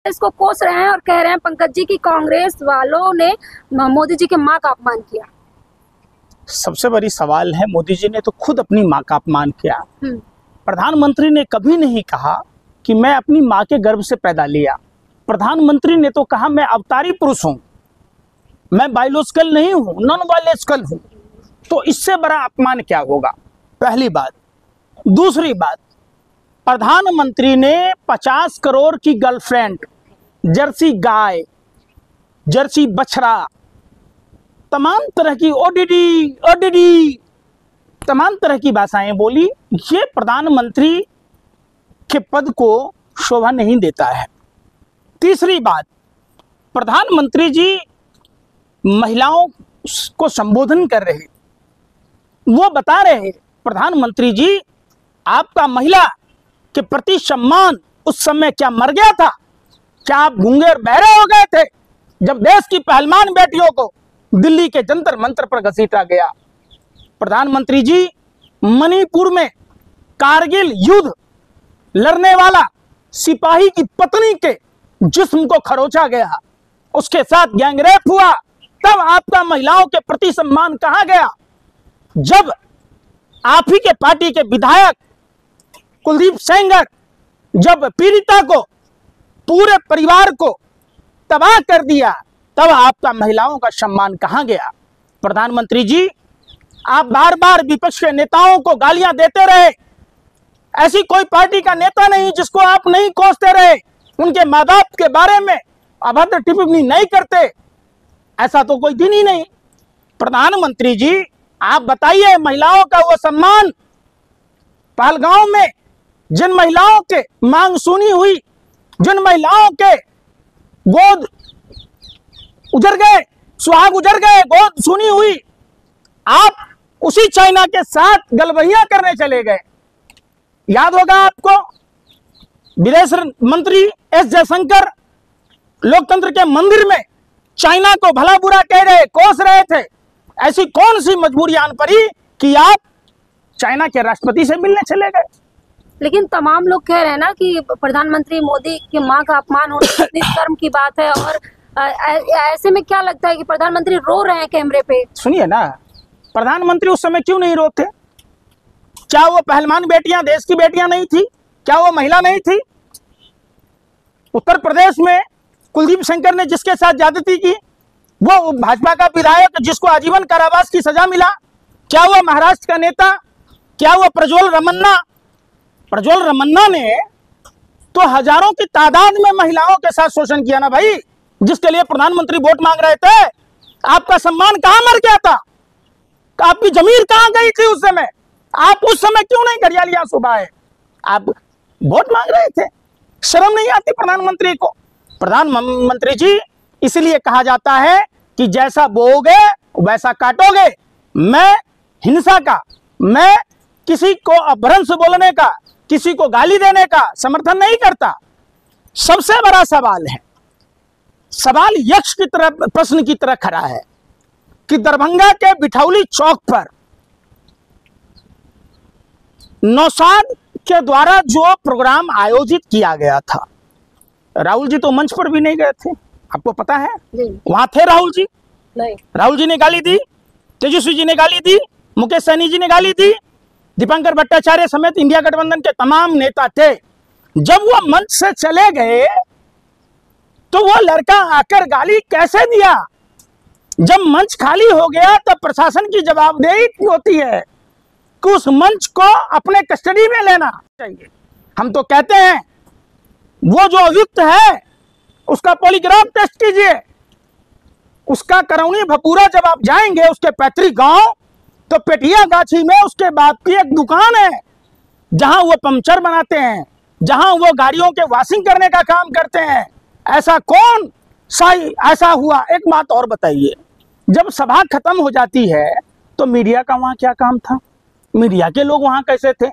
इसको कोस रहे हैं और कह रहे हैं पंकज जी की कांग्रेस वालों ने मोदी जी के मां का अपमान किया। सबसे बड़ी सवाल है, मोदी जी ने तो खुद अपनी मां का अपमान किया। प्रधानमंत्री ने कभी नहीं कहा कि मैं अपनी मां के गर्भ से पैदा लिया। प्रधानमंत्री ने तो कहा मैं अवतारी पुरुष हूं, मैं बायोलॉजिकल नहीं हूं, नॉन बायोलॉजिकल हूं। तो इससे बड़ा अपमान क्या होगा, पहली बात। दूसरी बात, प्रधानमंत्री ने 50 करोड़ की गर्लफ्रेंड, जर्सी गाय, जर्सी बछड़ा, तमाम तरह की ओडीडी तमाम तरह की भाषाएं बोली। ये प्रधानमंत्री के पद को शोभा नहीं देता है। तीसरी बात, प्रधानमंत्री जी महिलाओं को संबोधन कर रहे, वो बता रहे प्रधानमंत्री जी आपका महिला के प्रति सम्मान उस समय क्या मर गया था? क्या आप गूंगे और बहरे हो गए थे जब देश की पहलवान बेटियों को दिल्ली के जंतर मंतर पर घसीटा गया? प्रधानमंत्री जी मणिपुर में कारगिल युद्ध लड़ने वाला सिपाही की पत्नी के जिस्म को खरोचा गया, उसके साथ गैंगरेप हुआ, तब आपका महिलाओं के प्रति सम्मान कहां गया? जब आप ही के पार्टी के विधायक कुलदीप सेंगर जब पीड़िता को, पूरे परिवार को तबाह कर दिया, तब आपका महिलाओं का सम्मान कहां गया? प्रधानमंत्री जी आप बार बार विपक्ष के नेताओं को गालियां देते रहे। ऐसी कोई पार्टी का नेता नहीं जिसको आप नहीं कोसते रहे, उनके माँ बाप के बारे में अभद्र टिप्पणी नहीं करते, ऐसा तो कोई दिन ही नहीं। प्रधानमंत्री जी आप बताइए, महिलाओं का वो सम्मान, पहलगांव में जिन महिलाओं के मांग सुनी हुई, जिन महिलाओं के गोद उजड़ गए, सुहाग उजड़ गए, गोद सुनी हुई, आप उसी चाइना के साथ गलबहियां करने चले गए। याद होगा आपको, विदेश मंत्री एस जयशंकर लोकतंत्र के मंदिर में चाइना को भला बुरा कह रहे, कोस रहे थे। ऐसी कौन सी मजबूरी आन पड़ी कि आप चाइना के राष्ट्रपति से मिलने चले गए? लेकिन तमाम लोग कह रहे हैं ना कि प्रधानमंत्री मोदी की मां का अपमान होना कितनी शर्म की बात है। और ऐसे में क्या लगता है कि प्रधानमंत्री रो रहे हैं कैमरे पे? सुनिए ना, प्रधानमंत्री उस समय क्यों नहीं रोते? क्या वो पहलवान बेटियां देश की बेटियां नहीं थी? क्या वो महिला नहीं थी? उत्तर प्रदेश में कुलदीप सेंगर ने जिसके साथ ज्यादती की, वो भाजपा का विधायक जिसको आजीवन कारावास की सजा मिला, क्या वो महाराष्ट्र का नेता, क्या वो प्रज्वल रमन्ना ने तो हजारों की तादाद में महिलाओं के साथ शोषण किया ना भाई, जिसके लिए प्रधानमंत्री वोट मांग रहे थे। आपका सम्मान कहां मर गया था? आपकी जमीर कहां गई थी उस समय? आप उस समय क्यों नहीं घड़ियालियां सुबह? आप वोट मांग रहे थे, शर्म नहीं आती प्रधानमंत्री को? प्रधानमंत्री जी, इसलिए कहा जाता है कि जैसा बोओगे वैसा काटोगे। मैं हिंसा का, मैं किसी को अपभ्रंश बोलने का, किसी को गाली देने का समर्थन नहीं करता। सबसे बड़ा सवाल है, सवाल यक्ष की तरह, प्रश्न की तरह खड़ा है कि दरभंगा के बिठौली चौक पर नौशाद के द्वारा जो प्रोग्राम आयोजित किया गया था, राहुल जी तो मंच पर भी नहीं गए थे, आपको पता है? वहां थे राहुल जी? नहीं। राहुल जी ने गाली दी, तेजस्वी जी ने गाली दी, मुकेश सहनी जी ने गाली दी, दीपंकर भट्टाचार्य समेत इंडिया गठबंधन के तमाम नेता थे। जब वो मंच से चले गए तो वो लड़का आकर गाली कैसे दिया? जब मंच खाली हो गया तब प्रशासन की जवाबदेही होती है कि उस मंच को अपने कस्टडी में लेना चाहिए। हम तो कहते हैं वो जो अभियुक्त है उसका पॉलीग्राफ टेस्ट कीजिए, उसका करौनी भपूरा जब आप जाएंगे उसके पैतृक गांव, तो पेटिया गाछी में उसके बाप की एक दुकान है जहां वो पंचर बनाते हैं, जहां वो गाड़ियों के वॉशिंग करने का काम करते हैं। ऐसा कौन सही ऐसा हुआ? एक बात और बताइए, जब सभा खत्म हो जाती है तो मीडिया का वहां क्या काम था? मीडिया के लोग वहां कैसे थे?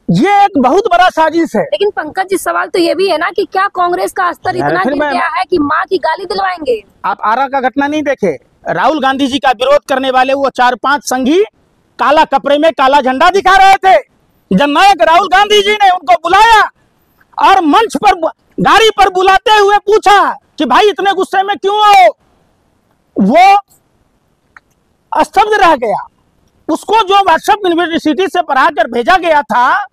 ये एक बहुत बड़ा साजिश है। लेकिन पंकज जी, सवाल तो ये भी है ना कि क्या कांग्रेस का स्तर इतना गिर गया है कि मां की गाली दिलवाएंगे? आप आरा का घटना नहीं देखे? राहुल गांधी जी का विरोध करने वाले वो 4-5 संघी काला कपड़े में काला झंडा दिखा रहे थे। जननायक राहुल गांधी जी ने उनको बुलाया और मंच पर गाड़ी पर बुलाते हुए पूछा कि भाई इतने गुस्से में क्यों हो, वो स्तब्ध रह गया। उसको जो व्हाट्सएप यूनिवर्सिटी से पढ़ा कर भेजा गया था,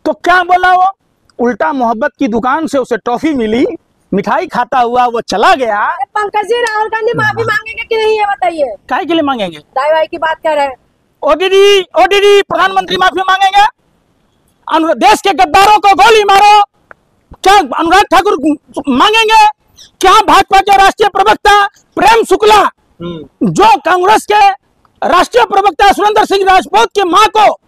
तो क्या बोला वो, उल्टा मोहब्बत की दुकान से उसे टॉफी मिली, मिठाई खाता हुआ वो चला गया। पंकज जी, राहुल गांधी माफी मांगेंगे कि नहीं, ये बताइए। काहे के लिए मांगेंगे? दाई भाई की बात कर रहे हैं। ओडीडी प्रधानमंत्री माफी मांगेंगे? देश के गद्दारों को गोली मारो, क्या अनुराग ठाकुर मांगेंगे? क्या भाजपा के राष्ट्रीय प्रवक्ता प्रेम शुक्ला, जो कांग्रेस के राष्ट्रीय प्रवक्ता सुरेंद्र सिंह राजपूत की मां को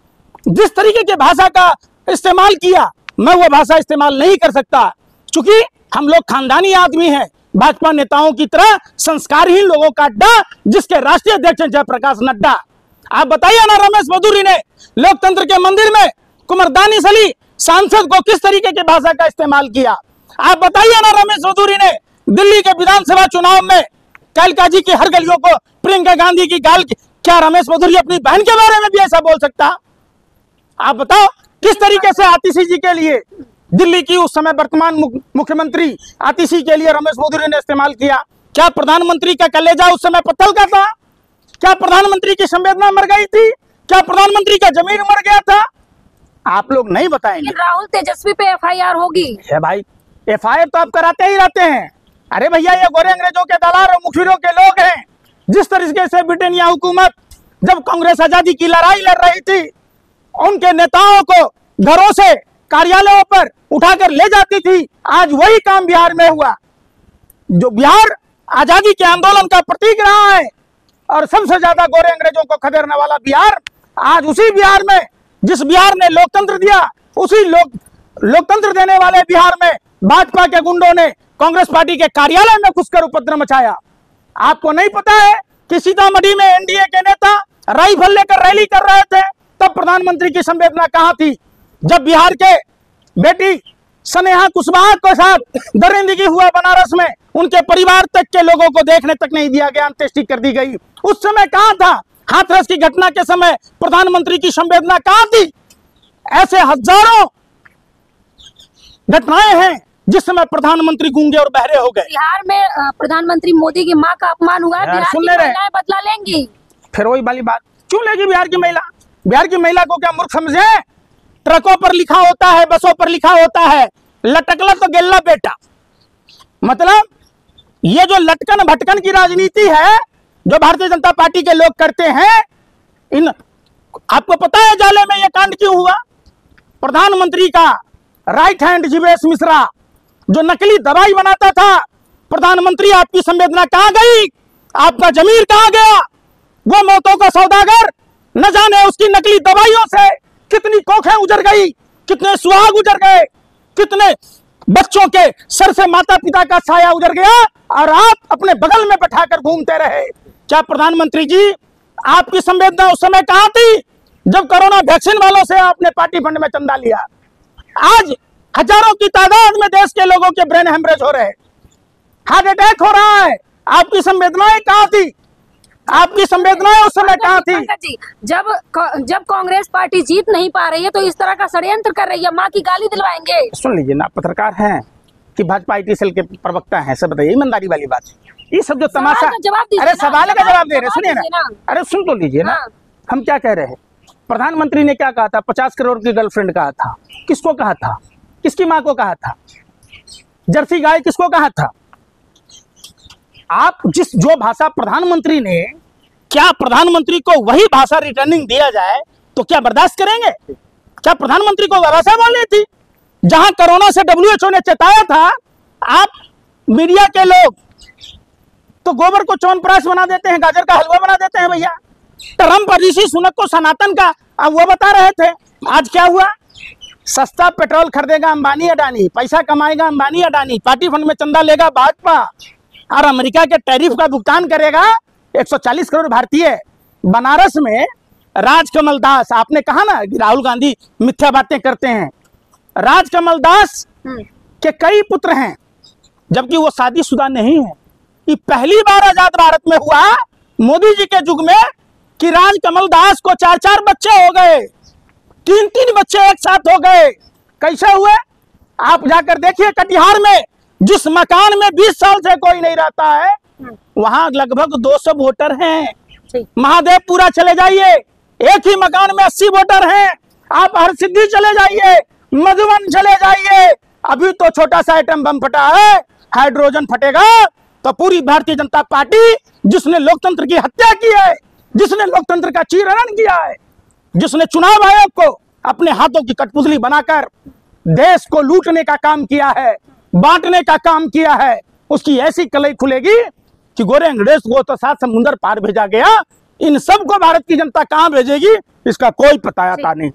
जिस तरीके की भाषा का इस्तेमाल किया, मैं वो भाषा इस्तेमाल नहीं कर सकता, क्योंकि हम लोग खानदानी आदमी हैं। भाजपा नेताओं की तरह संस्कारहीन लोगों का अड्डा, जिसके राष्ट्रीय अध्यक्ष जयप्रकाश नड्डा। आप बताइए ना, रमेश बदूरी ने लोकतंत्र के मंदिर में कुंवर दानिश अली सांसद को किस तरीके की भाषा का इस्तेमाल किया? आप बताइए ना, रमेश बदूरी ने दिल्ली के विधानसभा चुनाव में कैलका जी की हर गलियों को प्रियंका गांधी की गाल, क्या रमेश बदूरी अपनी बहन के बारे में भी ऐसा बोल सकता? आप बताओ, किस तरीके से आतिशी जी के लिए, दिल्ली की उस समय वर्तमान मुख्यमंत्री आतिशी के लिए रमेश बदूरी ने इस्तेमाल किया? क्या प्रधानमंत्री का कलेजा उस समय पत्थर का था? क्या प्रधानमंत्री की संवेदना मर गई थी? क्या प्रधानमंत्री का जमीन मर गया था? आप लोग नहीं बताएंगे। राहुल तेजस्वी पे एफआईआर होगी? है भाई, एफआईआर तो आप कराते ही रहते हैं। अरे भैया, ये गोरे अंग्रेजों के दलाल और मुखबिरों के लोग हैं। जिस तरीके से ब्रिटेनिया हुकूमत जब कांग्रेस आजादी की लड़ाई लड़ रही थी, उनके नेताओं को घरों से कार्यालयों पर उठाकर ले जाती थी, आज वही काम बिहार में हुआ। जो बिहार आजादी के आंदोलन का प्रतीक रहा है और सबसे ज्यादा गोरे अंग्रेजों को खदेड़ने वाला बिहार, आज उसी बिहार में, जिस बिहार ने लोकतंत्र दिया, उसी लोकतंत्र देने वाले बिहार में भाजपा के गुंडों ने कांग्रेस पार्टी के कार्यालय में घुसकर उपद्रव मचाया। आपको नहीं पता है कि सीतामढ़ी में एनडीए के नेता राइफल लेकर रैली कर रहे थे, तब प्रधानमंत्री की संवेदना कहां थी? जब बिहार के बेटी स्नेहा कुशवाहा के साथ दरिंदगी हुआ बनारस में, उनके परिवार तक के लोगों को देखने तक नहीं दिया गया, अंत्येष्टि कर दी गई। उस समय कहां था? हाथरस की घटना के समय प्रधानमंत्री की संवेदना कहां थी? ऐसे हजारों घटनाएं हैं जिस समय प्रधानमंत्री गूंगे और बहरे हो गए। बिहार में प्रधानमंत्री मोदी की मां का अपमान हुआ है, बिहार की महिलाएं बदला लेंगी? फिर वही वाली बात, क्यों लेगी बिहार की महिला? बिहार की महिला को क्या मूर्ख समझे? ट्रकों पर लिखा होता है, बसों पर लिखा होता है, लटकला तो गेल्ला बेटा। मतलब ये जो लटकन भटकन की राजनीति है जो भारतीय जनता पार्टी के लोग करते हैं, इन आपको पता है जाले में ये कांड क्यों हुआ? प्रधानमंत्री का राइट हैंड जीवेश मिश्रा जो नकली दवाई बनाता था, प्रधानमंत्री आपकी संवेदना कहां गई? आपका जमीर कहां गया? वो मौतों का सौदागर, न जाने उसकी नकली दवाइयों से कितनी कोखें उजड़ गई, कितने सुहाग उजड़ गए, कितने बच्चों के सर से माता पिता का साया उजड़ गया, और आप अपने बगल में बैठाकर घूमते रहे। क्या प्रधानमंत्री जी, आपकी संवेदना उस समय कहां थी जब कोरोना वैक्सीन वालों से आपने पार्टी फंड में चंदा लिया? आज हजारों की तादाद में देश के लोगों के ब्रेन हेमरेज हो रहे, हार्ट अटैक हो रहा है। आपकी संवेदनाएं कहां थी? आपकी संवेदनाएं उस समय कहां थी? जी, जब कांग्रेस पार्टी जीत नहीं पा रही है तो इस तरह का षड्यंत्र कर रही है, मां की गाली दिलवाएंगे। सुन लीजिए ना, पत्रकार हैं कि भाजपा आईटी सेल के प्रवक्ता हैं, सब बताइए ईमानदारी वाली बात। ये सब जो तमाशा, अरे सवाल का जवाब दे रहे, सुनिए ना, अरे सुन तो लीजिए ना। हम क्या कह रहे हैं? प्रधानमंत्री ने क्या कहा था? 50 करोड़ की गर्लफ्रेंड कहा था। किसको कहा था? किसकी मां को कहा था? जर्सी गाय किसको कहा था? आप जो भाषा प्रधानमंत्री ने, क्या प्रधानमंत्री को वही भाषा रिटर्निंग दिया जाए तो क्या बर्दाश्त करेंगे? क्या प्रधानमंत्री को वह भाषा बोलनी थी? जहां कोरोना से WHO ने चेताया था, आप मीडिया के लोग तो गोबर को च्यवनप्राश बना देते हैं, गाजर का हलवा बना देते हैं। भैया ट्रम्प और ऋषि सुनक को सनातन का वो बता रहे थे। आज क्या हुआ? सस्ता पेट्रोल खरीदेगा अंबानी अडानी, पैसा कमाएगा अंबानी अडानी, पार्टी फंड में चंदा लेगा भाजपा, और अमेरिका के टैरिफ का भुगतान करेगा 140 करोड़ भारतीय। बनारस में राजकमल दास, आपने कहा ना कि राहुल गांधी मिथ्या बातें करते हैं, राजकमल दास के कई पुत्र हैं जबकि वो शादीशुदा नहीं है। ये पहली बार आजाद भारत में हुआ मोदी जी के युग में कि राजकमल दास को 4-4 बच्चे हो गए, 3-3 बच्चे एक साथ हो गए। कैसे हुए? आप जाकर देखिए कटिहार में जिस मकान में 20 साल से कोई नहीं रहता है वहां लगभग 200 वोटर हैं। ठीक। महादेवपुरा चले जाइए, एक ही मकान में 80 वोटर हैं। आप हरसिद्धि चले जाइए, मधुबन चले जाइए, अभी तो छोटा सा आइटम बम फटा है, हाइड्रोजन फटेगा तो पूरी भारतीय जनता पार्टी जिसने लोकतंत्र की हत्या की है, जिसने लोकतंत्र का चीरहरण किया है, जिसने चुनाव आयोग को अपने हाथों की कठपुतली बनाकर देश को लूटने का काम किया है, बांटने का काम किया है, उसकी ऐसी कलई खुलेगी कि गोरे अंग्रेज को तो 7 समुंदर पार भेजा गया, इन सबको भारत की जनता कहां भेजेगी इसका कोई पता नहीं।